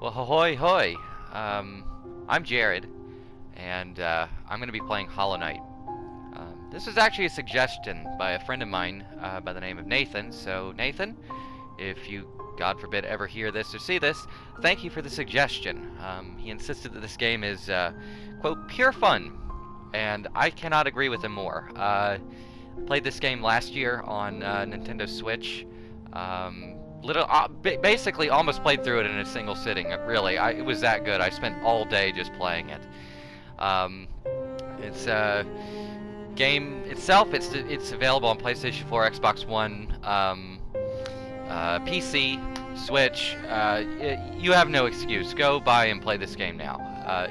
Well, ahoy hoy! I'm Jared, and I'm going to be playing Hollow Knight. This was actually a suggestion by a friend of mine by the name of Nathan. So, Nathan, if you, God forbid, ever hear this or see this, thank you for the suggestion. He insisted that this game is, quote, pure fun, and I cannot agree with him more. I played this game last year on Nintendo Switch. Basically almost played through it in a single sitting. Really, it was that good. I spent all day just playing it. It's game itself. It's available on PlayStation 4, Xbox One, PC, Switch. You have no excuse. Go buy and play this game now.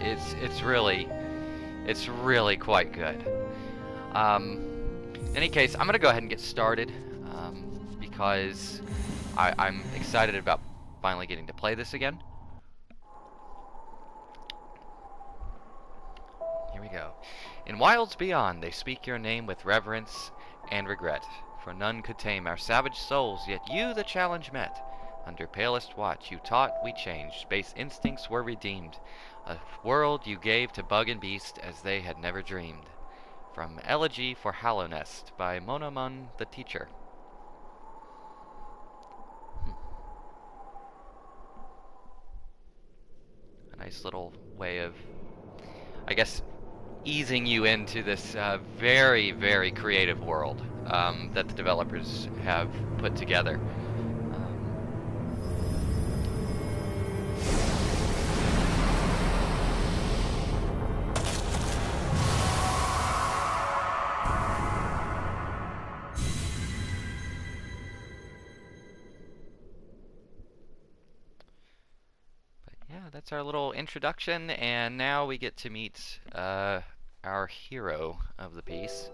It's really quite good. In any case, I'm gonna go ahead and get started because I'm excited about finally getting to play this again. Here we go. In wilds beyond, they speak your name with reverence and regret, for none could tame our savage souls, yet you the challenge met. Under palest watch you taught, we changed, base instincts were redeemed. A world you gave to bug and beast as they had never dreamed. From Elegy for Hallow Nest by Monomon the Teacher. A nice little way of, I guess, easing you into this very, very creative world that the developers have put together. That's our little introduction, and now we get to meet our hero of the piece.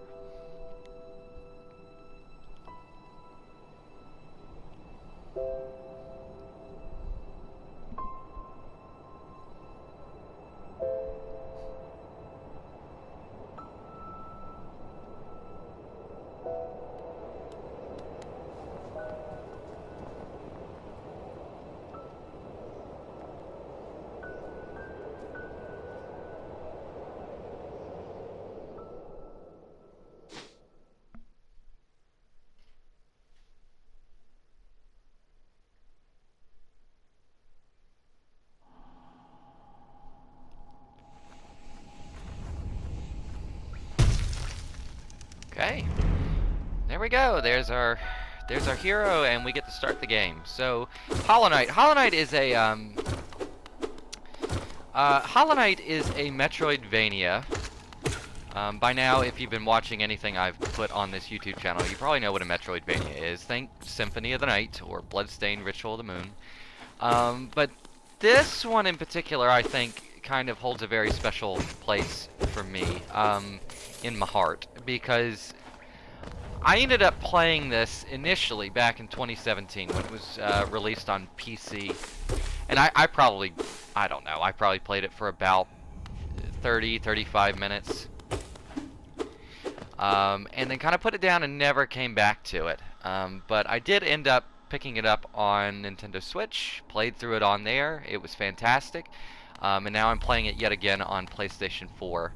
Okay, there we go. There's our hero, and we get to start the game. So, Hollow Knight. Hollow Knight is a Metroidvania. By now, if you've been watching anything I've put on this YouTube channel, you probably know what a Metroidvania is. Think Symphony of the Night or Bloodstained Ritual of the Moon. But this one in particular, I think, kind of holds a very special place for me in my heart, because I ended up playing this initially back in 2017 when it was released on PC, and I probably played it for about 35 minutes, and then kind of put it down and never came back to it. But I did end up picking it up on Nintendo Switch, played through it on there. It was fantastic, and now I'm playing it yet again on PlayStation 4.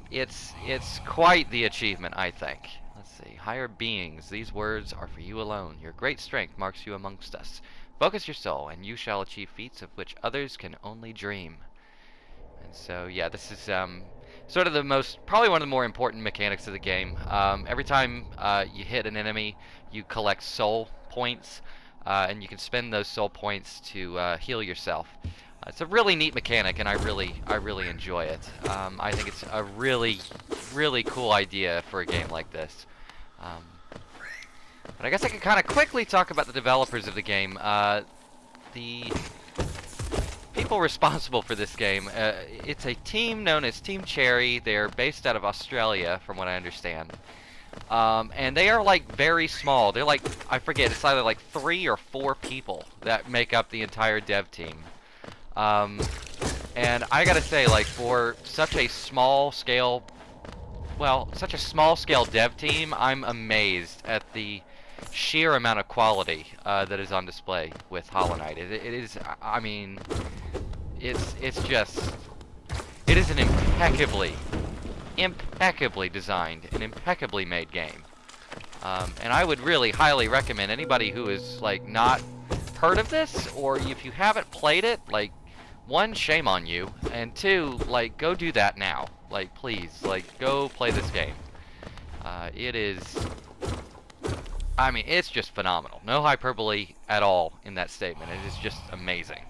It's quite the achievement, I think. Let's see. Higher beings, these words are for you alone. Your great strength marks you amongst us. Focus your soul, and you shall achieve feats of which others can only dream. And so, yeah, this is sort of probably one of the more important mechanics of the game. Every time you hit an enemy, you collect soul points, and you can spend those soul points to heal yourself. It's a really neat mechanic, and I really enjoy it. I think it's a really cool idea for a game like this. But I guess I can kind of quickly talk about the developers of the game. The people responsible for this game, it's a team known as Team Cherry. They're based out of Australia, from what I understand. And they are like very small. They're like, I forget, it's either like 3 or 4 people that make up the entire dev team. And I gotta say, like, for such a small scale dev team, I'm amazed at the sheer amount of quality that is on display with Hollow Knight. It is, I mean, it's just, it is an impeccably designed and impeccably made game. And I would really highly recommend anybody who is like not heard of this, or if you haven't played it, like, one, shame on you, and two, like, go do that now. Like, please, like, go play this game. It is, I mean, it's just phenomenal. No hyperbole at all in that statement. It is just amazing.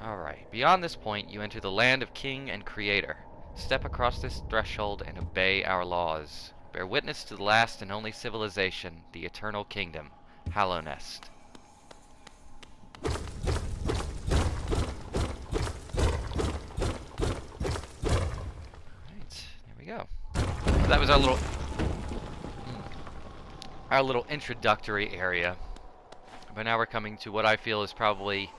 Alright, beyond this point, you enter the land of King and Creator. Step across this threshold and obey our laws. Bear witness to the last and only civilization, the eternal kingdom, Hallownest. Alright, there we go. So that was our little introductory area. But now we're coming to what I feel is probably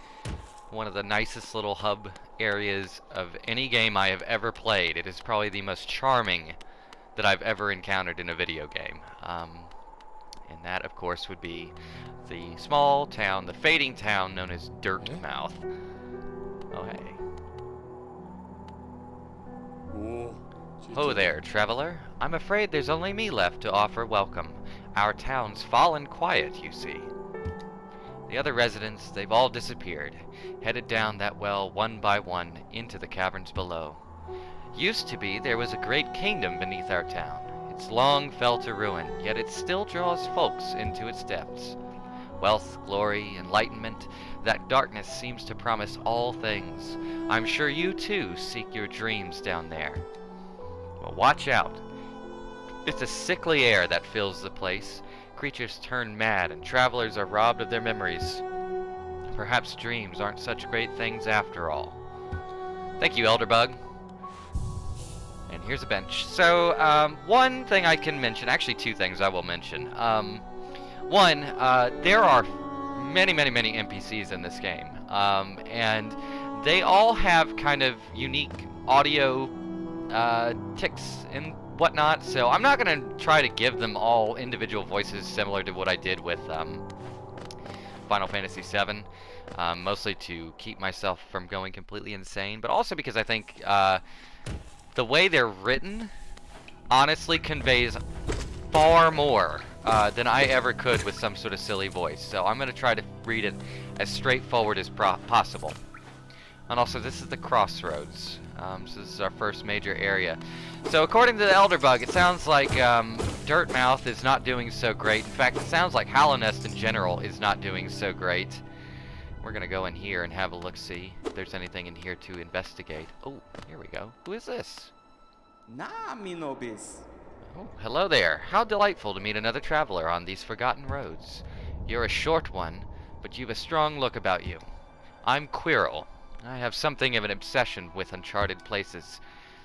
one of the nicest little hub areas of any game I have ever played. It is probably the most charming that I've ever encountered in a video game. And that, of course, would be the small town, the fading town known as Dirtmouth. Oh, hey. Ho there, traveler. I'm afraid there's only me left to offer welcome. Our town's fallen quiet, you see. The other residents, they've all disappeared, headed down that well one by one into the caverns below. Used to be there was a great kingdom beneath our town. It's long fell to ruin, yet it still draws folks into its depths. Wealth, glory, enlightenment, that darkness seems to promise all things. I'm sure you too seek your dreams down there. Well, watch out. It's a sickly air that fills the place. Creatures turn mad and travelers are robbed of their memories. Perhaps dreams aren't such great things after all. Thank you, Elderbug. And here's a bench. So, one thing I can mention, actually two things I will mention. One, there are many NPCs in this game. And they all have kind of unique audio tics and whatnot, so I'm not going to try to give them all individual voices similar to what I did with Final Fantasy VII, mostly to keep myself from going completely insane, but also because I think the way they're written honestly conveys far more than I ever could with some sort of silly voice, so I'm going to try to read it as straightforward as possible. And also, this is the crossroads. So this is our first major area. So according to the Elderbug, it sounds like Dirtmouth is not doing so great. In fact, it sounds like Hallownest in general is not doing so great. We're going to go in here and have a look-see if there's anything in here to investigate. Oh, here we go. Who is this? Nah, me no biz. Oh, hello there. How delightful to meet another traveler on these forgotten roads. You're a short one, but you've a strong look about you. I'm Quirrell. I have something of an obsession with uncharted places.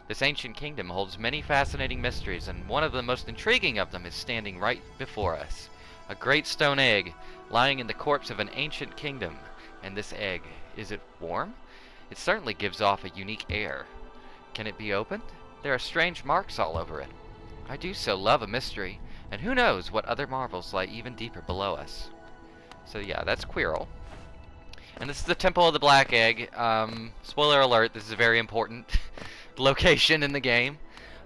This ancient kingdom holds many fascinating mysteries, and one of the most intriguing of them is standing right before us. A great stone egg, lying in the corpse of an ancient kingdom. And this egg, is it warm? It certainly gives off a unique air. Can it be opened? There are strange marks all over it. I do so love a mystery, and who knows what other marvels lie even deeper below us. So yeah, that's Quirrell. And this is the Temple of the Black Egg. Spoiler alert, this is a very important location in the game.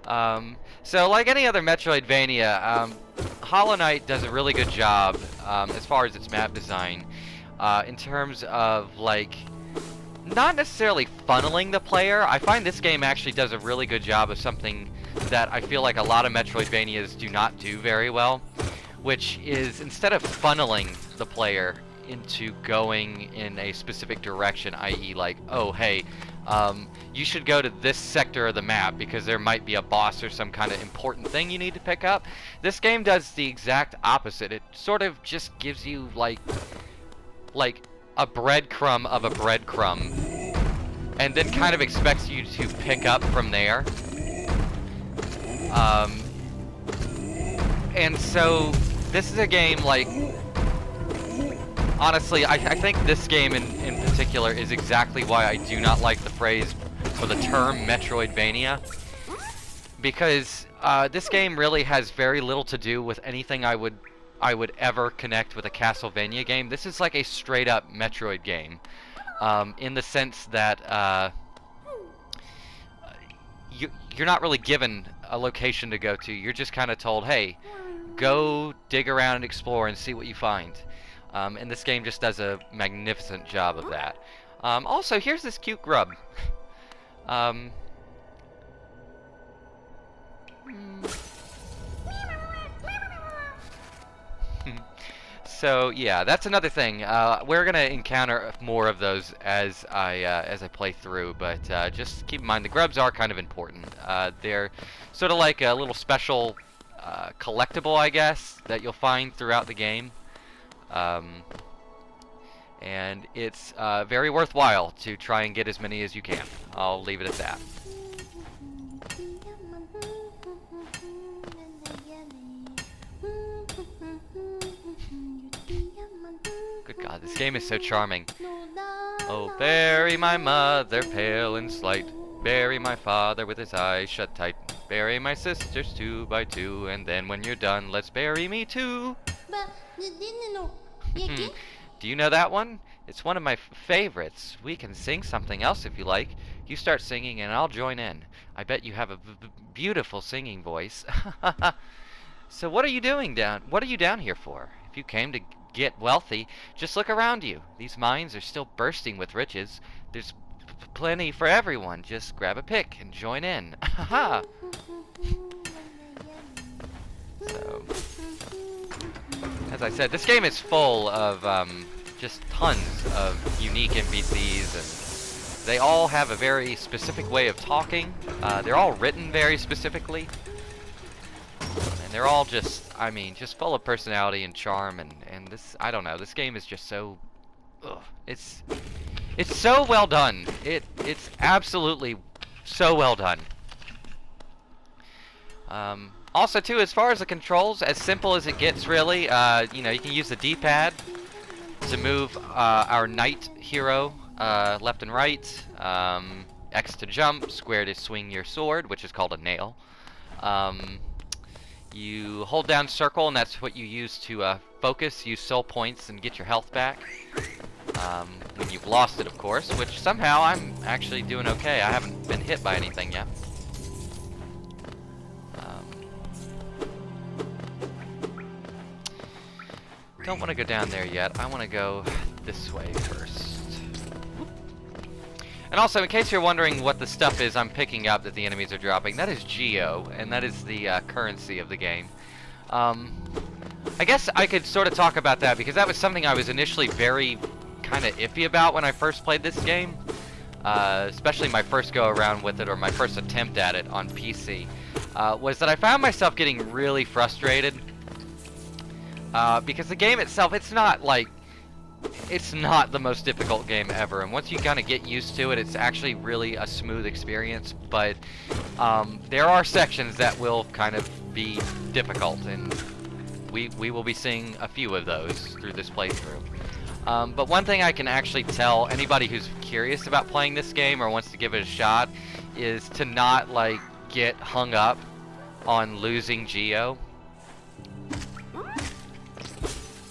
So like any other Metroidvania, Hollow Knight does a really good job as far as its map design in terms of like not necessarily funneling the player. I find this game actually does a really good job of something that I feel like a lot of Metroidvanias do not do very well, which is instead of funneling the player into going in a specific direction, i.e. like, oh hey, you should go to this sector of the map because there might be a boss or some kind of important thing you need to pick up. This game does the exact opposite. It sort of just gives you like a breadcrumb of a breadcrumb and then kind of expects you to pick up from there. And so this is a game like, honestly, I think this game in particular is exactly why I do not like the phrase or the term Metroidvania, because this game really has very little to do with anything I would I would ever connect with a Castlevania game. This is like a straight up Metroid game, in the sense that you're not really given a location to go to. You're just kind of told, hey, go dig around and explore and see what you find. And this game just does a magnificent job of that. Also, here's this cute grub. um, So yeah, that's another thing. We're gonna encounter more of those as I play through, but just keep in mind the grubs are kind of important. They're sort of like a little special collectible, I guess, that you'll find throughout the game, and it's very worthwhile to try and get as many as you can. I'll leave it at that. Good God, this game is so charming. Oh, bury my mother, pale and slight. Bury my father with his eyes shut tight. Bury my sisters 2 by 2, and then when you're done, let's bury me too. Do you know that one? It's one of my favorites. We can sing something else if you like. You start singing and I'll join in. I bet you have a beautiful singing voice. So what are you doing down? What are you down here for? If you came to get wealthy, just look around you. These mines are still bursting with riches. There's plenty for everyone. Just grab a pick and join in. Haha. So, as I said, this game is full of just tons of unique NPCs, and they all have a very specific way of talking. They're all written very specifically. And they're all just, I mean, just full of personality and charm, and this, I don't know, this game is just so, it's so well done. It's absolutely so well done. Also, too, as far as the controls, as simple as it gets, really, you know, you can use the D-pad to move our knight hero left and right, X to jump, square to swing your sword, which is called a nail. You hold down circle, and that's what you use to focus, use soul points, and get your health back. When you've lost it, of course, which somehow I'm actually doing okay. I haven't been hit by anything yet. Don't want to go down there yet. I want to go this way first. And also, in case you're wondering what the stuff is I'm picking up that the enemies are dropping, that is Geo, and that is the currency of the game. I guess I could sort of talk about that, because that was something I was initially very kind of iffy about when I first played this game. Especially my first go around with it, or my first attempt at it on PC. Was that I found myself getting really frustrated. Because the game itself, it's not the most difficult game ever, and once you kind of get used to it, it's actually really a smooth experience, but there are sections that will kind of be difficult, and we will be seeing a few of those through this playthrough. But one thing I can actually tell anybody who's curious about playing this game or wants to give it a shot is to not get hung up on losing Geo.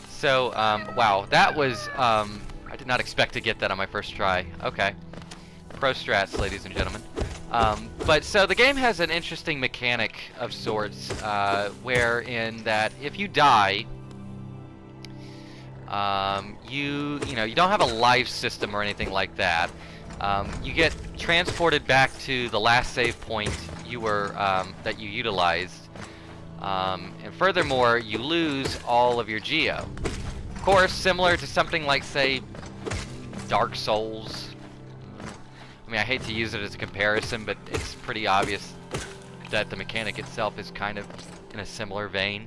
So, wow, that was, I did not expect to get that on my first try. Okay. Pro strats, ladies and gentlemen. But, so, the game has an interesting mechanic of sorts, wherein that if you die, you don't have a life system or anything like that. You get transported back to the last save point you were, that you utilized. And furthermore, you lose all of your Geo. Of course, similar to something like, say, Dark Souls. I mean, I hate to use it as a comparison, but it's pretty obvious that the mechanic itself is kind of in a similar vein.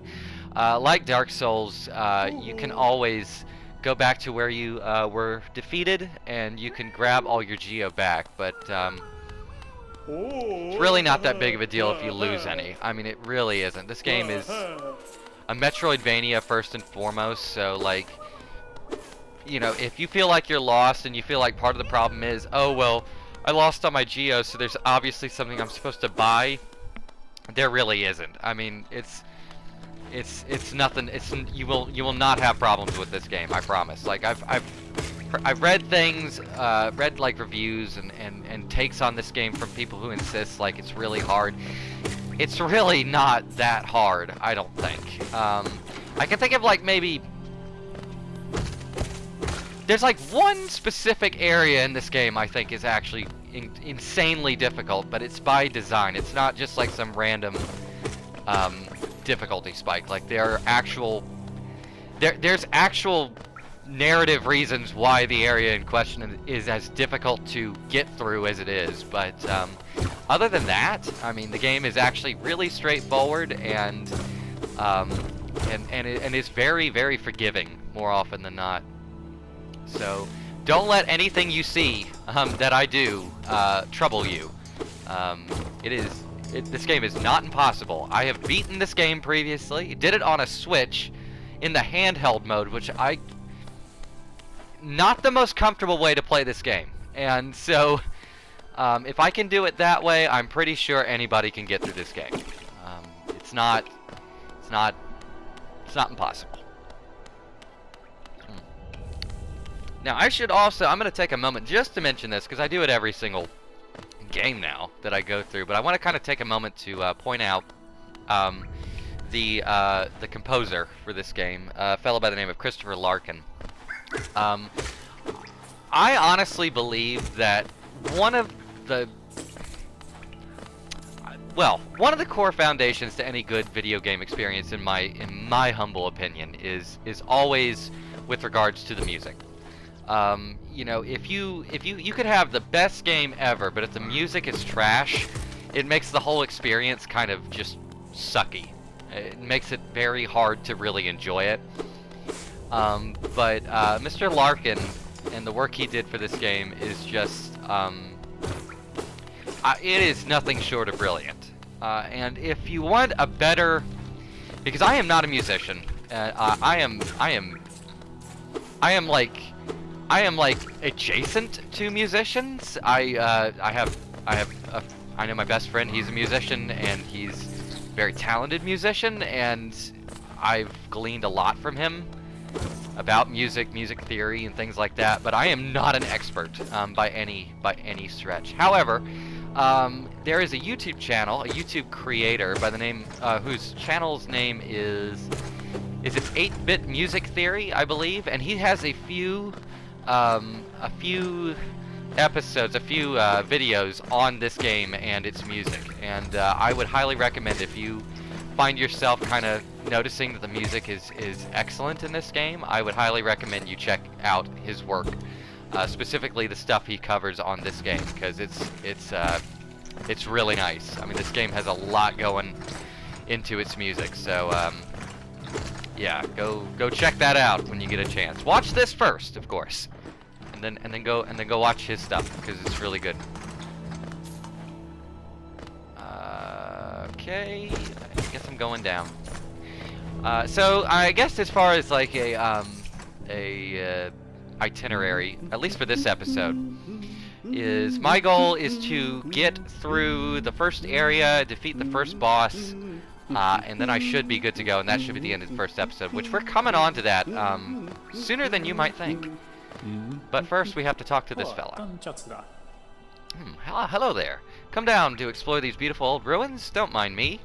Like Dark Souls, you can always go back to where you were defeated, and you can grab all your Geo back, but it's really not that big of a deal if you lose any. I mean, it really isn't. This game is a Metroidvania first and foremost, so if you feel like you're lost and you feel like part of the problem is, oh well, I lost all my Geo, so there's obviously something I'm supposed to buy, there really isn't. I mean, it's it's nothing. You will not have problems with this game. I promise. Like I've read things, read like reviews and takes on this game from people who insist like it's really hard. It's really not that hard, I don't think. I can think of like maybe there's like one specific area in this game I think is actually insanely difficult, but it's by design. It's not just like some random difficulty spike. Like there's actual narrative reasons why the area in question is as difficult to get through as it is, but other than that, I mean, the game is actually really straightforward and is very, very forgiving more often than not. So don't let anything you see that I do trouble you. This game is not impossible. I have beaten this game previously. Did it on a Switch in the handheld mode, which not the most comfortable way to play this game. And so if I can do it that way, I'm pretty sure anybody can get through this game. It's not impossible. Now I'm going to take a moment just to mention this because I do it every single game now that I go through, but I want to kind of take a moment to point out the composer for this game, a fellow by the name of Christopher Larkin. I honestly believe that one of the core foundations to any good video game experience, in my humble opinion, is always with regards to the music. You know, if you could have the best game ever, but if the music is trash, it makes the whole experience kind of just sucky. It makes it very hard to really enjoy it. But Mr. Larkin and the work he did for this game is just it is nothing short of brilliant. And if you want a better, because I am not a musician, I am like adjacent to musicians. I know my best friend. He's a musician, and he's a very talented musician, and I've gleaned a lot from him about music theory, and things like that. But I am not an expert by any stretch. However, there is a YouTube channel, a YouTube creator by the name whose channel's name is it 8-Bit Music Theory, I believe, and he has a few episodes, videos on this game and its music, and I would highly recommend, if you find yourself kind of noticing that the music is excellent in this game, I would highly recommend you check out his work, specifically the stuff he covers on this game, because it's really nice. I mean, this game has a lot going into its music, so yeah, go check that out when you get a chance. Watch this first, of course, and then go watch his stuff, because it's really good. Okay, I guess I'm going down. So I guess as far as like a itinerary, at least for this episode, is my goal is to get through the first area, defeat the first boss, and then I should be good to go, and that should be the end of the first episode, which we're coming on to that sooner than you might think. But first we have to talk to this fella. Hello there. Come down to explore these beautiful old ruins? Don't mind me.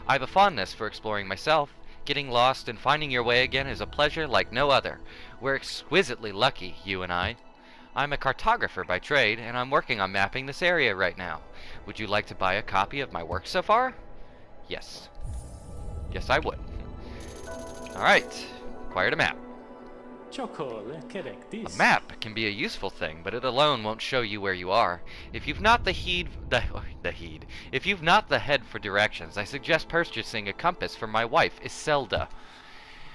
I have a fondness for exploring myself. Getting lost and finding your way again is a pleasure like no other. We're exquisitely lucky, you and I. I'm a cartographer by trade, and I'm working on mapping this area right now. Would you like to buy a copy of my work so far? Yes. Yes, I would. Alright. Acquired a map. A map can be a useful thing, but it alone won't show you where you are. If you've not if you've not the head for directions, I suggest purchasing a compass for my wife, Iselda.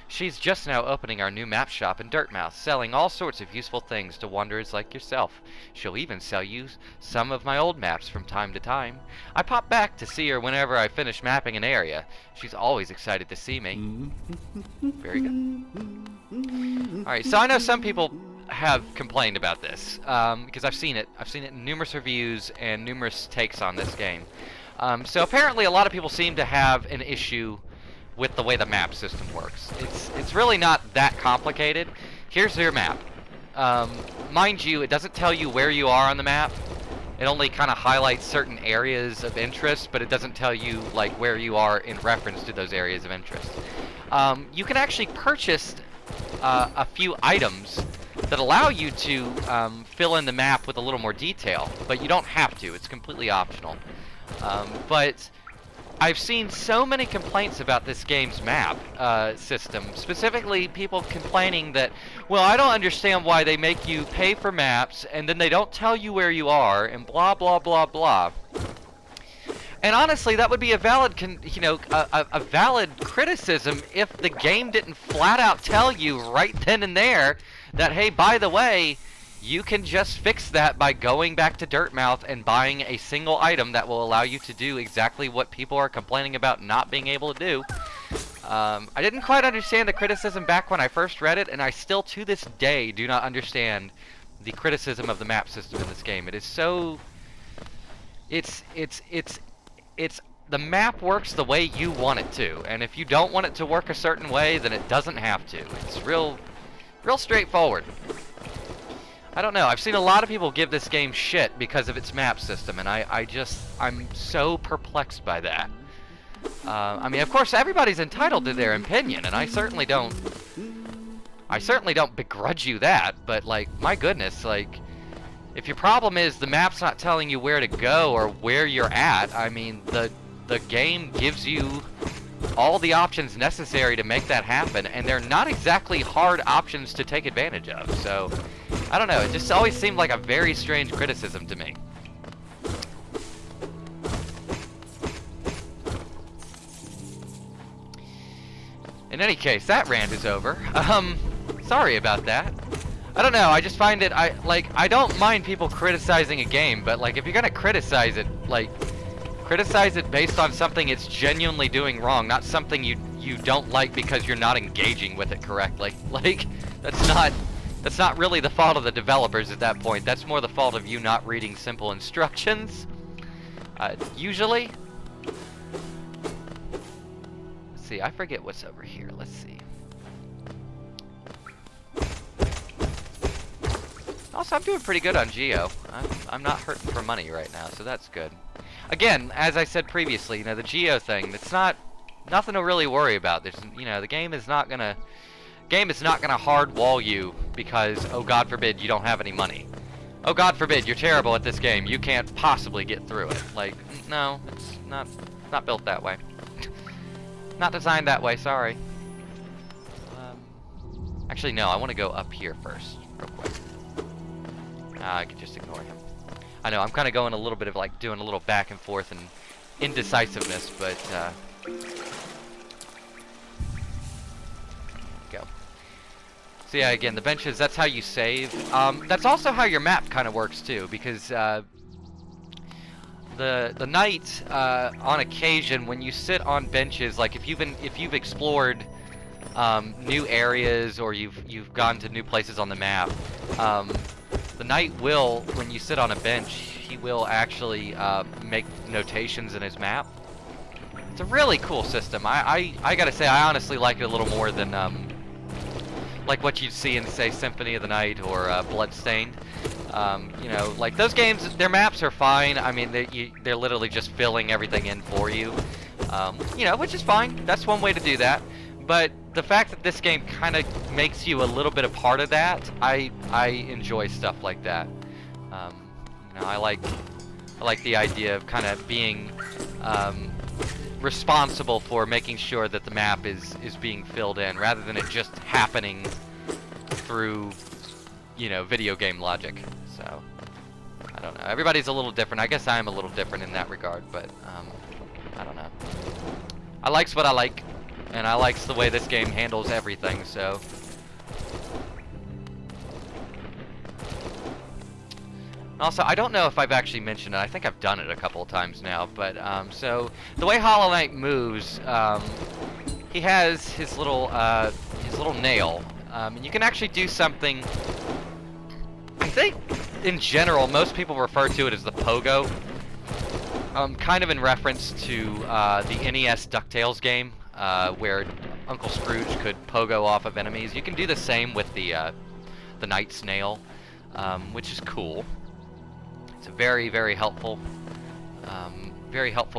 She's just now opening our new map shop in Dirtmouth, selling all sorts of useful things to wanderers like yourself. She'll even sell you some of my old maps from time to time. I pop back to see her whenever I finish mapping an area. She's always excited to see me. Very good. Alright, so I know some people have complained about this, because I've seen it. I've seen it in numerous reviews and numerous takes on this game. So apparently a lot of people seem to have an issue with the way the map system works. It's really not that complicated. Here's your map. Mind you, it doesn't tell you where you are on the map. It only kind of highlights certain areas of interest, but it doesn't tell you like where you are in reference to those areas of interest. You can actually purchase a few items that allow you to fill in the map with a little more detail, but you don't have to. It's completely optional. But I've seen so many complaints about this game's map system, specifically people complaining that, well, I don't understand why they make you pay for maps and then they don't tell you where you are and blah blah blah blah. And honestly, that would be a valid, a valid criticism if the game didn't flat out tell you right then and there that, hey, by the way, you can just fix that by going back to Dirtmouth and buying a single item that will allow you to do exactly what people are complaining about not being able to do. I didn't quite understand the criticism back when I first read it, and I still to this day do not understand the criticism of the map system in this game. It is so... the map works the way you want it to, and if you don't want it to work a certain way, then it doesn't have to. It's real straightforward. I don't know. I've seen a lot of people give this game shit because of its map system, and I'm so perplexed by that. I mean, of course, everybody's entitled to their opinion, and I certainly don't begrudge you that, but, like, my goodness, like, if your problem is the map's not telling you where to go or where you're at, I mean, the game gives you all the options necessary to make that happen, and they're not exactly hard options to take advantage of, so I don't know, it just always seemed like a very strange criticism to me. In any case, that rant is over. Sorry about that. I don't know, I just find it, I don't mind people criticizing a game, but, like, if you're gonna criticize it, like, criticize it based on something it's genuinely doing wrong, not something you don't like because you're not engaging with it correctly. Like, that's not really the fault of the developers at that point. That's more the fault of you not reading simple instructions. Usually. Let's see, I forget what's over here. Let's see. Also, I'm doing pretty good on Geo. I'm not hurting for money right now, so that's good. Again, as I said previously, the Geo thing, it's nothing to really worry about. There's, the game is not gonna hard wall you because, oh God forbid, you don't have any money. Oh God forbid, you're terrible at this game. You can't possibly get through it. Like, no, it's not built that way. Not designed that way. Sorry. Actually, no. I want to go up here first, real quick. I can just ignore him. I know, I'm kind of going a little bit of, like, doing a little back and forth and indecisiveness, but, go. So yeah, again, the benches, that's how you save. That's also how your map kind of works, too, because, the knight, on occasion, when you sit on benches, like, if you've explored, new areas, or you've gone to new places on the map, the knight will, when you sit on a bench, he will actually make notations in his map. It's a really cool system. I gotta say, I honestly like it a little more than like what you'd see in, say, Symphony of the Night or Bloodstained. Like those games, their maps are fine. I mean, they're literally just filling everything in for you. Which is fine. That's one way to do that. But the fact that this game kind of makes you a little bit a part of that, I enjoy stuff like that. I like the idea of kind of being responsible for making sure that the map is being filled in, rather than it just happening through, video game logic. So, I don't know. Everybody's a little different. I guess I'm a little different in that regard, but I don't know. I likes what I like. And I likes the way this game handles everything, so. Also, I don't know if I've actually mentioned it. I think I've done it a couple of times now, but so the way Hollow Knight moves, he has his little nail, and you can actually do something. I think, in general, most people refer to it as the pogo, kind of in reference to the NES DuckTales game. where Uncle Scrooge could pogo off of enemies. You can do the same with the night snail, which is cool. It's a very, very helpful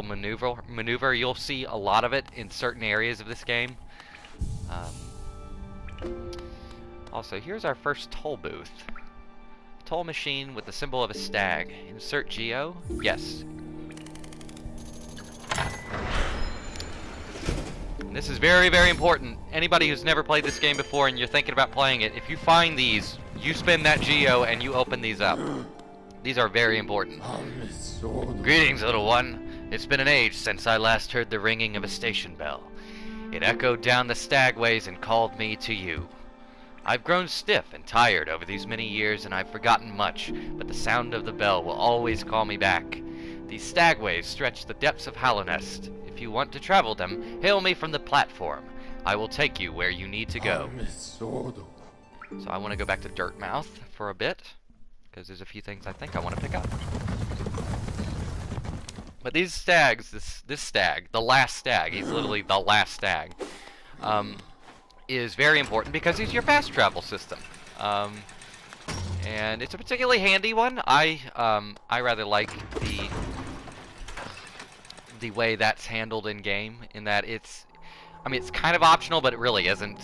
maneuver. You'll see a lot of it in certain areas of this game. Also, here's our first toll booth. Toll machine with the symbol of a stag. Insert geo? Yes. And this is very, very important. Anybody who's never played this game before and you're thinking about playing it, if you find these, you spin that geo and you open these up. These are very important. Greetings, little one. It's been an age since I last heard the ringing of a station bell. It echoed down the stagways and called me to you. I've grown stiff and tired over these many years, and I've forgotten much, but the sound of the bell will always call me back. These stagways stretch the depths of Hallownest. If you want to travel them, hail me from the platform. I will take you where you need to go. So I want to go back to Dirtmouth for a bit, because there's a few things I think I want to pick up. But these stags, this stag, the last stag, he's literally the last stag, is very important because he's your fast travel system. And it's a particularly handy one. I rather like the way that's handled in game, in that it's kind of optional, but it really isn't.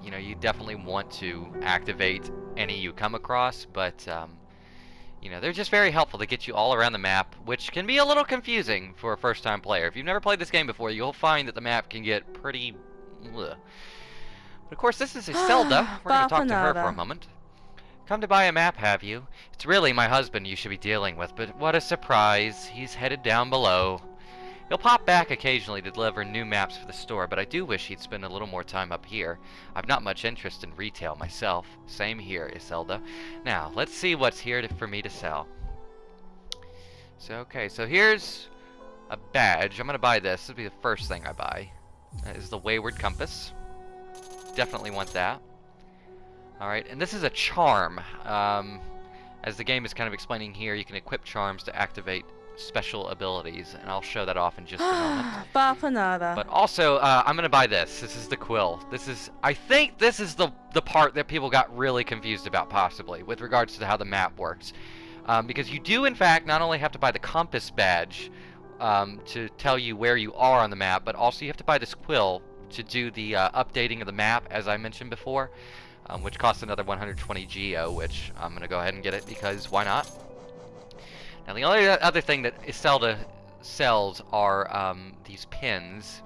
You know, you definitely want to activate any you come across, but you know, they're just very helpful to get you all around the map, which can be a little confusing for a first-time player. If you've never played this game before, you'll find that the map can get pretty ugh. But of course, this is Iselda. We're going to talk to her for a moment. Come to buy a map, have you? It's really my husband you should be dealing with, but what a surprise. He's headed down below. He'll pop back occasionally to deliver new maps for the store, but I do wish he'd spend a little more time up here. I've not much interest in retail myself. Same here, Iselda. Now, let's see what's here for me to sell. So, okay, so here's a badge. I'm going to buy this. This will be the first thing I buy. That is the Wayward Compass. Definitely want that. Alright, and this is a charm. As the game is kind of explaining here, you can equip charms to activate special abilities, and I'll show that off in just a moment. But also, I'm going to buy this. This is the quill. I think this is the part that people got really confused about, possibly, with regards to how the map works. Because you do, in fact, not only have to buy the compass badge to tell you where you are on the map, but also you have to buy this quill to do the updating of the map, as I mentioned before, which costs another 120 geo, which I'm going to go ahead and get it because why not? Now, the only other thing that Iselda sells are these pins,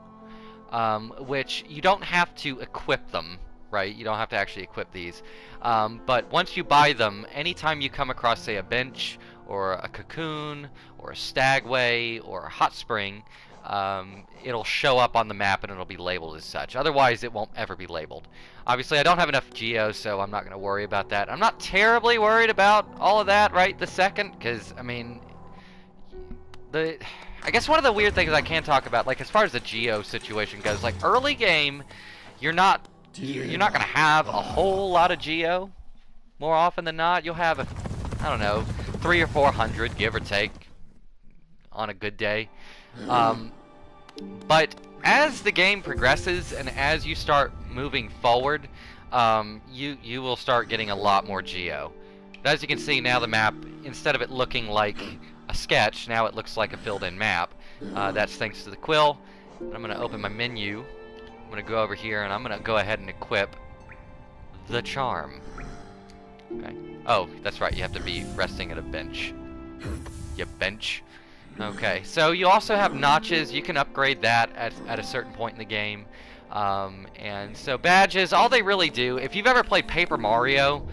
which you don't have to equip them, right? You don't have to actually equip these. But once you buy them, anytime you come across, say, a bench or a cocoon or a stagway or a hot spring, it'll show up on the map and it'll be labeled as such. Otherwise, it won't ever be labeled. Obviously, I don't have enough geo, so I'm not going to worry about that. I'm not terribly worried about all of that right this second, because, I mean, I guess one of the weird things I can talk about, like, as far as the geo situation goes, like, early game, you're not going to have a whole lot of geo. More often than not, you'll have, I don't know, 300 or 400, give or take, on a good day. But as the game progresses and as you start moving forward, you will start getting a lot more geo. But as you can see now, the map, instead of it looking like a sketch, now it looks like a filled-in map. That's thanks to the quill. And I'm going to open my menu. I'm going to go over here and I'm going to go ahead and equip the charm. Okay. Oh, that's right. You have to be resting at a bench. You bench. Okay, so you also have notches. You can upgrade that at a certain point in the game. And so badges, all they really do, if you've ever played Paper Mario,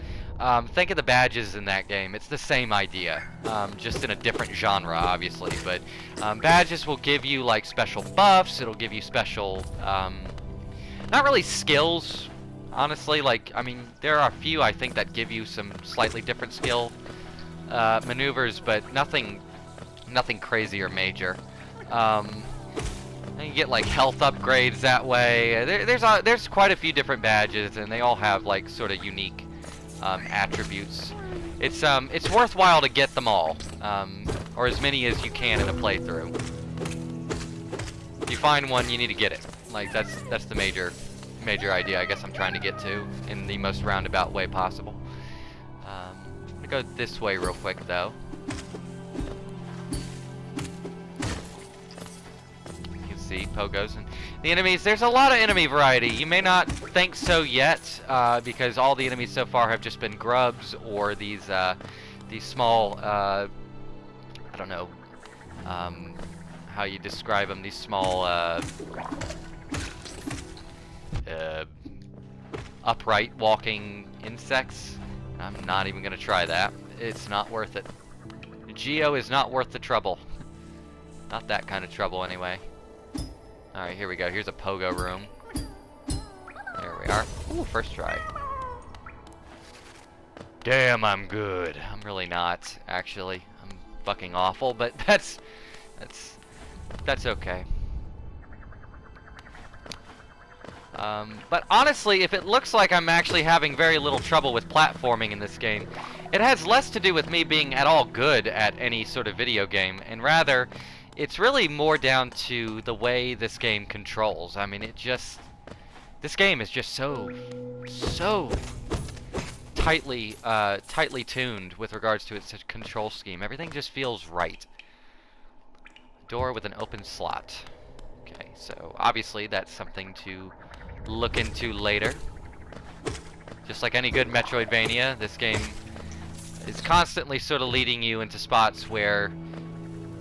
think of the badges in that game. It's the same idea, just in a different genre, obviously. But badges will give you, like, special buffs. It'll give you special, not really skills, honestly. Like, I mean, there are a few, I think, that give you some slightly different skill maneuvers, but nothing crazy or major. And you get like health upgrades that way. There's quite a few different badges, and they all have like sort of unique attributes. It's worthwhile to get them all, or as many as you can in a playthrough. If you find one, you need to get it. Like that's the major idea I guess I'm trying to get to in the most roundabout way possible. I'm gonna go this way real quick though. You can see pogos and the enemies. There's a lot of enemy variety. You may not think so yet, because all the enemies so far have just been grubs or these small, I don't know how you describe them. These small upright walking insects. I'm not even gonna try that. It's not worth it. Geo is not worth the trouble. Not that kind of trouble anyway. Alright, here we go. Here's a pogo room. There we are. Ooh, first try. Damn, I'm good. I'm really not, actually. I'm fucking awful, but that's okay. But honestly, if it looks like I'm actually having very little trouble with platforming in this game, it has less to do with me being at all good at any sort of video game, and rather, it's really more down to the way this game controls. I mean, this game is just so tightly tuned with regards to its control scheme. Everything just feels right. Door with an open slot. Okay, so obviously that's something to look into later. Just like any good Metroidvania, this game is constantly sort of leading you into spots where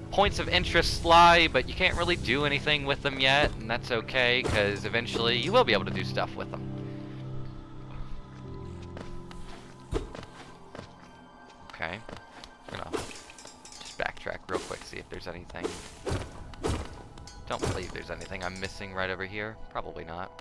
points of interest lie, but you can't really do anything with them yet, and that's okay, because eventually you will be able to do stuff with them. Okay, I'm gonna just backtrack real quick, see if there's anything. Don't believe there's anything I'm missing right over here. Probably not.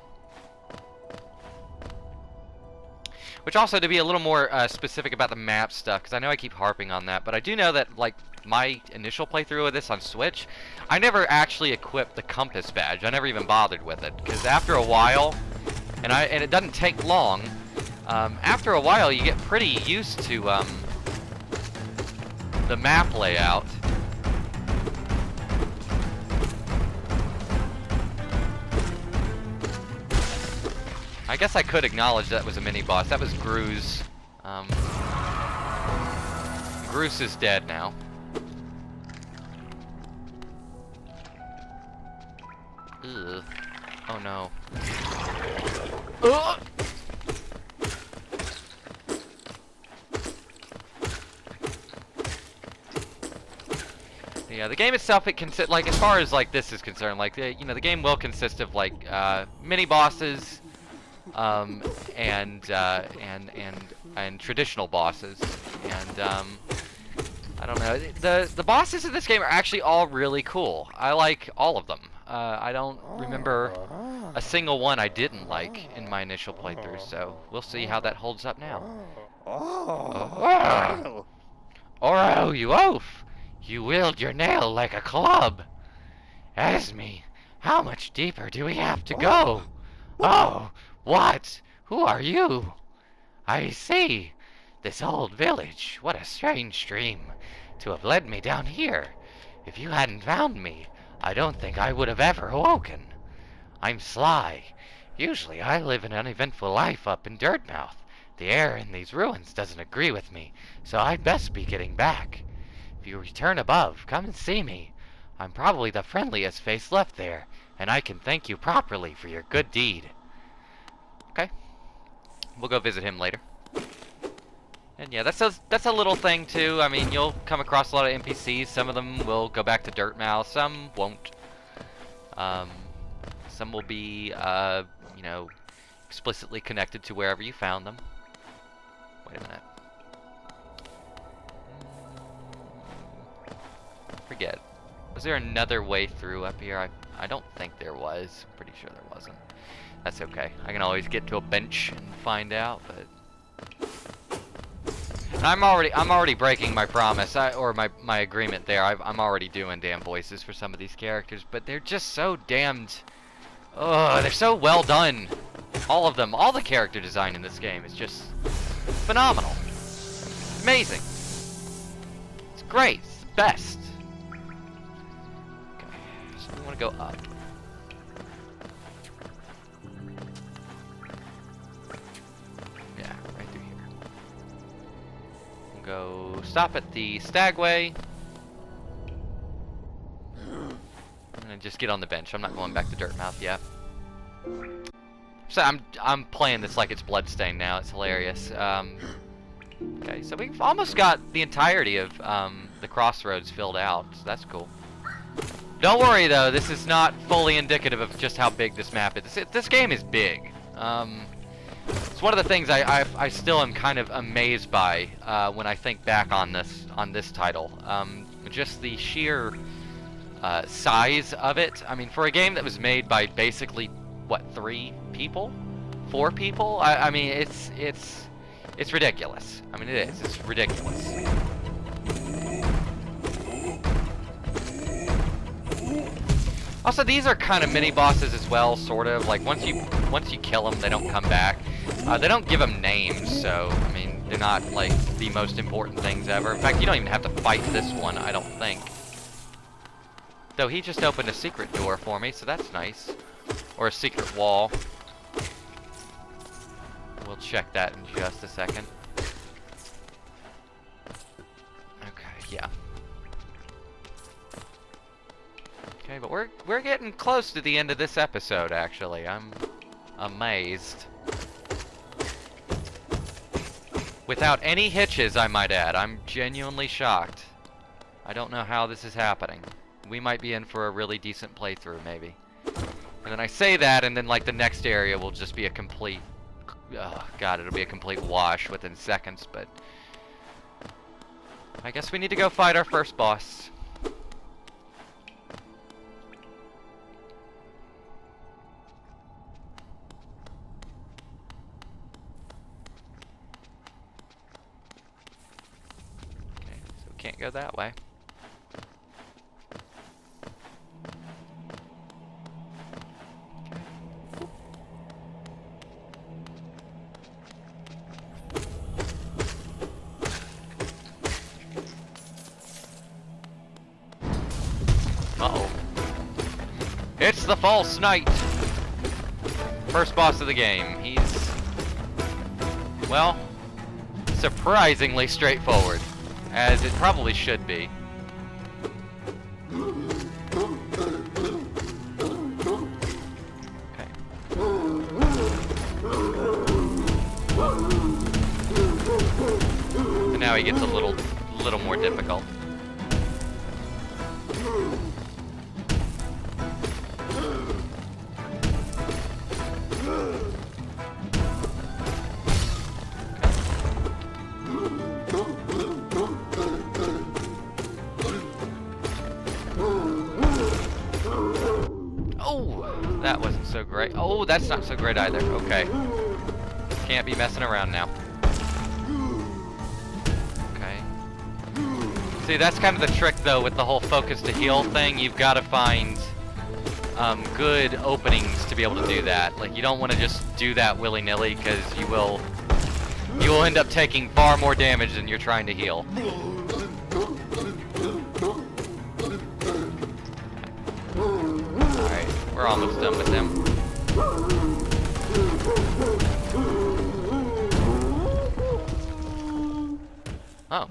Which also, to be a little more specific about the map stuff, because I know I keep harping on that, but I do know that, like, my initial playthrough of this on Switch, I never actually equipped the compass badge. I never even bothered with it, because after a while, and it doesn't take long, after a while you get pretty used to the map layout. I guess I could acknowledge that was a mini-boss. That was Gruz. Gruz is dead now. Ugh. Oh no. Ugh! Yeah, the game itself, it consists, like, as far as like this is concerned, like, you know, the game will consist of like mini bosses, and traditional bosses, and I don't know. The bosses in this game are actually all really cool. I like all of them. I don't remember a single one I didn't like in my initial playthrough, so we'll see how that holds up now. Oh. Oro, you oaf! You wield your nail like a club. Esme, how much deeper do we have to go? Oh, what? Who are you? I see. This old village. What a strange stream to have led me down here. If you hadn't found me, I don't think I would have ever awoken. I'm Sly. Usually I live an uneventful life up in Dirtmouth. The air in these ruins doesn't agree with me, so I'd best be getting back. If you return above, come and see me. I'm probably the friendliest face left there, and I can thank you properly for your good deed. Okay. We'll go visit him later. And yeah, that's a little thing too. I mean, you'll come across a lot of NPCs. Some of them will go back to Dirtmouth, some won't. Some will be, you know, explicitly connected to wherever you found them. Wait a minute. Forget. Was there another way through up here? I don't think there was. I'm pretty sure there wasn't. That's okay. I can always get to a bench and find out, but I'm already breaking my promise, or my agreement there. I'm already doing damn voices for some of these characters, but they're just so damned. Oh, they're so well done. All of them, all the character design in this game is just phenomenal. It's amazing. It's great. It's the best. Okay, so we want to go up. stop at the Stagway. I'm gonna just get on the bench. I'm not going back to Dirtmouth yet. So I'm playing this like it's Bloodstained now. It's hilarious. Okay, so we've almost got the entirety of the crossroads filled out. So that's cool. Don't worry though. This is not fully indicative of just how big this map is. This game is big. It's one of the things I still am kind of amazed by when I think back on this title. Just the sheer size of it. I mean, for a game that was made by basically what, 3 people, 4 people? I mean, it's ridiculous. I mean, it is. It's ridiculous. Also, these are kind of mini bosses as well, sort of. Like once you kill them, they don't come back. They don't give them names, so I mean, they're not like the most important things ever. In fact, you don't even have to fight this one, I don't think. Though he just opened a secret door for me, so that's nice. Or a secret wall. We'll check that in just a second. Okay, yeah. Okay, but we're getting close to the end of this episode, actually. I'm amazed. Without any hitches, I might add. I'm genuinely shocked. I don't know how this is happening. We might be in for a really decent playthrough, maybe. And then I say that, and then like the next area will just be a complete... Oh, God, it'll be a complete wash within seconds, but... I guess we need to go fight our first boss. Okay, so we can't go that way. Uh-oh. It's the false knight! First boss of the game. He's... well, surprisingly straightforward. As it probably should be. Okay. And now he gets a little more difficult. That wasn't so great. Oh, that's not so great either. Okay. Can't be messing around now. Okay. See, that's kind of the trick, though, with the whole focus to heal thing. You've got to find good openings to be able to do that. Like, you don't want to just do that willy-nilly, because you will end up taking far more damage than you're trying to heal. We're almost done with them. Oh.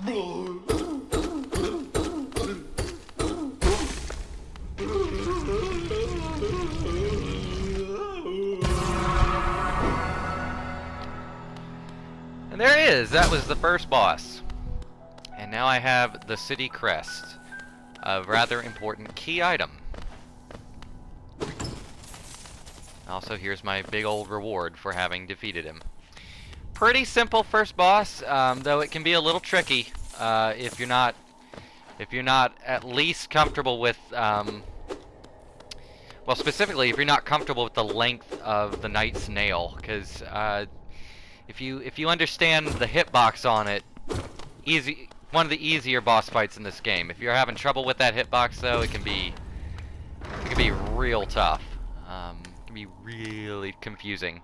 And there it is. That was the first boss. And now I have the city crest, a rather important key item. Also, here's my big old reward for having defeated him. Pretty simple first boss, though it can be a little tricky if you're not at least comfortable with, well, specifically if you're not comfortable with the length of the knight's nail, because if you understand the hitbox on it, one of the easier boss fights in this game. If you're having trouble with that hitbox, though, it can be real tough. It can be really confusing.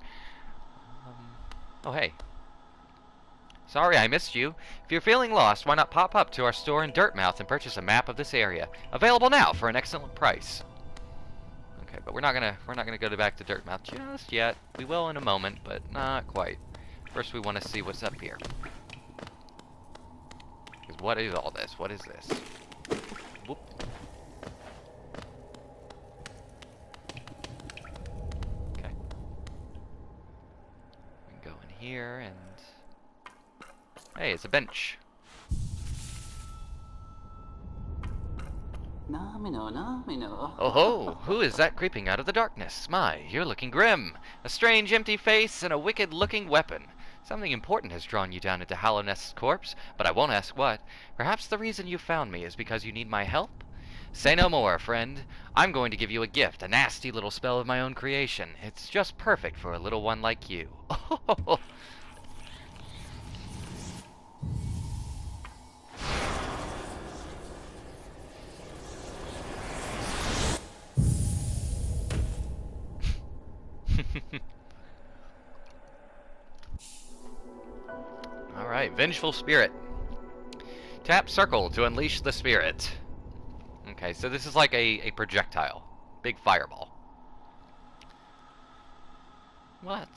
Oh, hey. Sorry I missed you. If you're feeling lost, why not pop up to our store in Dirtmouth and purchase a map of this area. Available now for an excellent price. Okay, but we're not gonna go back to Dirtmouth just yet. We will in a moment, but not quite. First we want to see what's up here. What is all this? What is this? Whoop. Okay. We can go in here and... Hey, it's a bench. Oh ho! Who is that creeping out of the darkness? My, you're looking grim. A strange empty face and a wicked-looking weapon. Something important has drawn you down into Hallownest's corpse, but I won't ask what. Perhaps the reason you found me is because you need my help? Say no more, friend. I'm going to give you a gift, a nasty little spell of my own creation. It's just perfect for a little one like you. Alright, Vengeful Spirit. Tap circle to unleash the spirit. Okay, so this is like a projectile. Big fireball. What?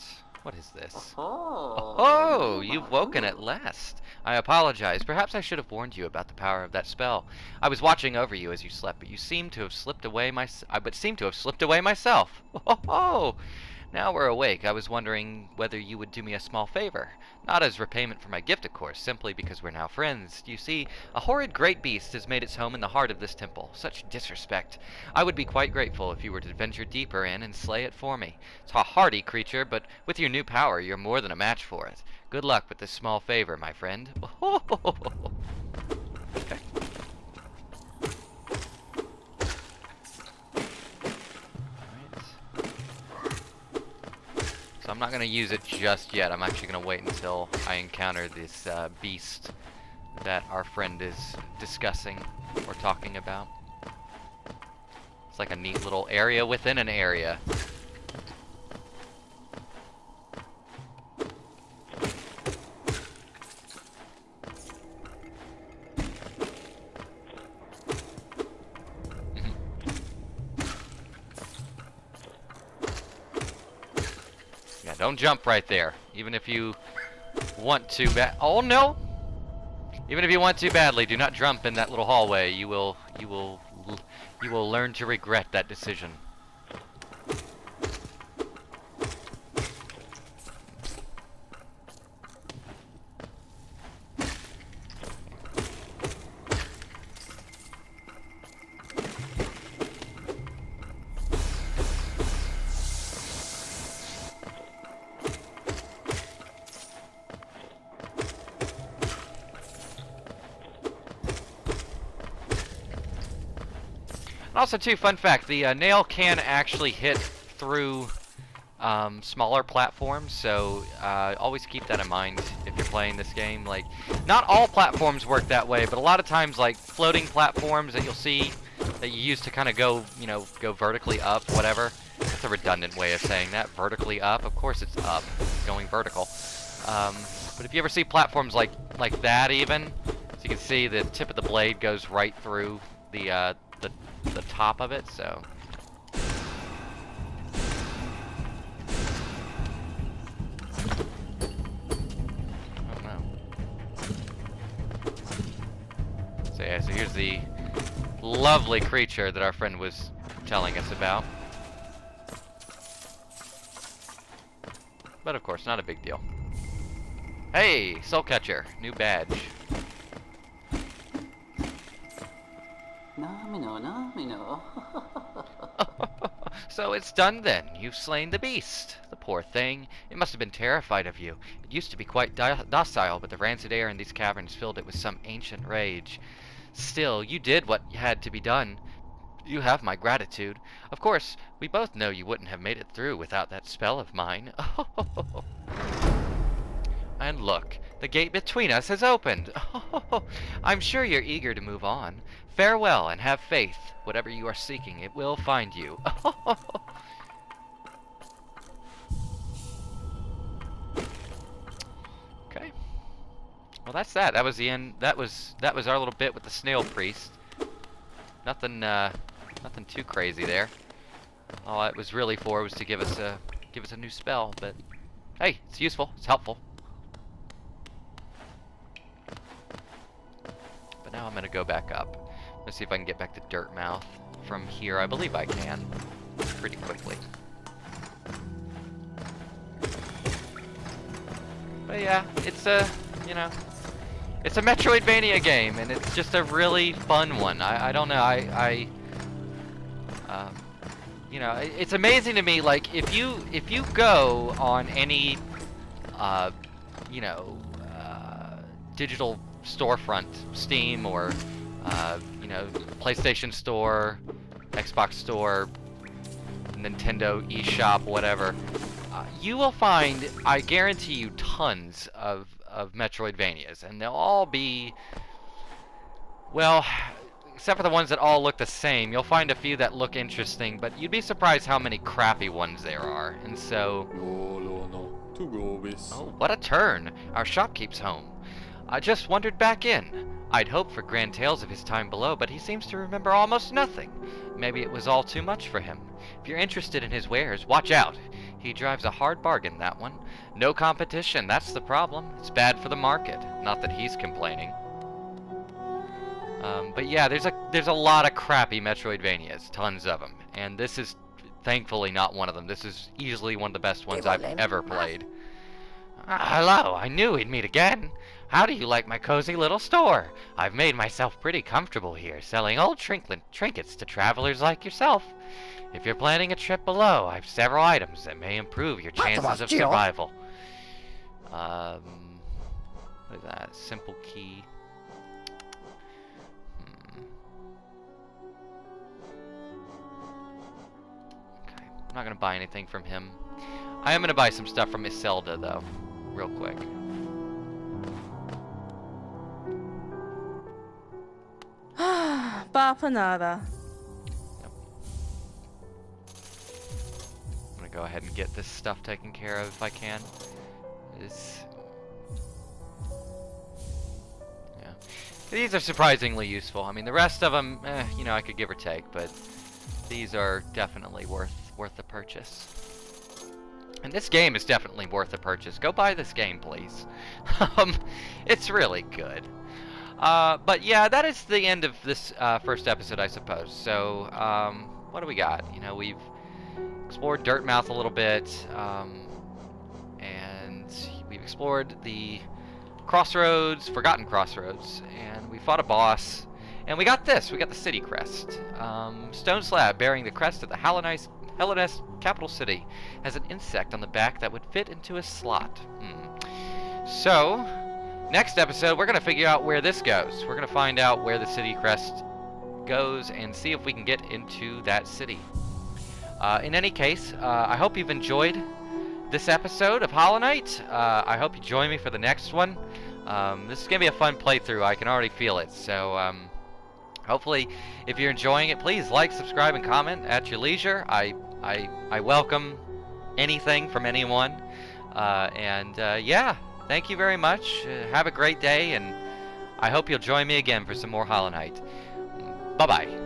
What is this? Oh, you've woken at last. I apologize. Perhaps I should have warned you about the power of that spell. I was watching over you as you slept, but you seem to have slipped away myself. Oh, now we're awake. I was wondering whether you would do me a small favor. Not as repayment for my gift, of course, simply because we're now friends. You see, a horrid great beast has made its home in the heart of this temple. Such disrespect. I would be quite grateful if you were to venture deeper in and slay it for me. It's a hardy creature, but with your new power, you're more than a match for it. Good luck with this small favor, my friend. Okay. So I'm not going to use it just yet. I'm actually going to wait until I encounter this beast that our friend is discussing or talking about. It's like a neat little area within an area. Don't jump right there, even if you want to. Oh no! Even if you want to badly, do not jump in that little hallway. You will learn to regret that decision. Also, too, fun fact, the nail can actually hit through smaller platforms, so always keep that in mind if you're playing this game. Like, not all platforms work that way, but a lot of times, like, floating platforms that you'll see that you use to kind of go, you know, go vertically up, whatever. That's a redundant way of saying that. Vertically up. Of course it's up. It's going vertical. But if you ever see platforms like that even, so you can see the tip of the blade goes right through the top of it, so. Oh no. So yeah, so here's the lovely creature that our friend was telling us about. But of course, not a big deal. Hey, Soul Catcher, new badge. So it's done then. You've slain the beast. The poor thing. It must have been terrified of you. It used to be quite docile, but the rancid air in these caverns filled it with some ancient rage. Still, you did what had to be done. You have my gratitude. Of course, we both know you wouldn't have made it through without that spell of mine. And look, the gate between us has opened. I'm sure you're eager to move on. Farewell, and have faith. Whatever you are seeking, it will find you. Okay. Well, that's that. That was the end. That was our little bit with the snail priest. Nothing too crazy there. All it was really for was to give us a new spell. But hey, it's useful. It's helpful. now I'm gonna go back up. Let's see if I can get back to Dirtmouth from here. I believe I can pretty quickly. But yeah, it's a, you know, it's a Metroidvania game, and it's just a really fun one. I don't know, you know, it's amazing to me, like, if you go on any, you know, digital storefront, Steam or, you know, PlayStation Store, Xbox Store, Nintendo eShop, whatever, you will find, I guarantee you, tons of Metroidvanias, and they'll all be, well, except for the ones that all look the same, you'll find a few that look interesting, but you'd be surprised how many crappy ones there are, and so... Oh, what a turn! Our shopkeep's home. I just wandered back in. I'd hoped for grand tales of his time below, but he seems to remember almost nothing. Maybe it was all too much for him. If you're interested in his wares, watch out. He drives a hard bargain, that one. No competition, that's the problem. It's bad for the market. Not that he's complaining. But yeah, there's a lot of crappy Metroidvanias, tons of them, and this is thankfully not one of them. This is easily one of the best ones I've ever played. Hello, I knew we'd meet again. How do you like my cozy little store? I've made myself pretty comfortable here, selling old trinkets to travelers like yourself. If you're planning a trip below, I've several items that may improve your chances of survival. What is that? Simple key. Okay, I'm not gonna buy anything from him. I am gonna buy some stuff from Iselda though, real quick. Bapanada. Yep. I'm gonna go ahead and get this stuff taken care of if I can. Yeah. These are surprisingly useful. I mean, the rest of them, you know, I could give or take, but these are definitely worth the purchase. And this game is definitely worth the purchase. Go buy this game, please. It's really good. But yeah, that is the end of this first episode, I suppose. So, what do we got? You know, we've explored Dirtmouth a little bit, and we've explored the Crossroads, Forgotten Crossroads, and we fought a boss, and we got this. We got the city crest. Stone slab bearing the crest of the Hellenist capital city has an insect on the back that would fit into a slot. So, next episode, we're going to figure out where this goes. We're going to find out where the city crest goes and see if we can get into that city. In any case, I hope you've enjoyed this episode of Hollow Knight. I hope you join me for the next one. This is going to be a fun playthrough. I can already feel it. So, hopefully, if you're enjoying it, please like, subscribe, and comment at your leisure. I welcome anything from anyone. Yeah. Thank you very much. Have a great day, and I hope you'll join me again for some more Hollow Knight. Bye-bye.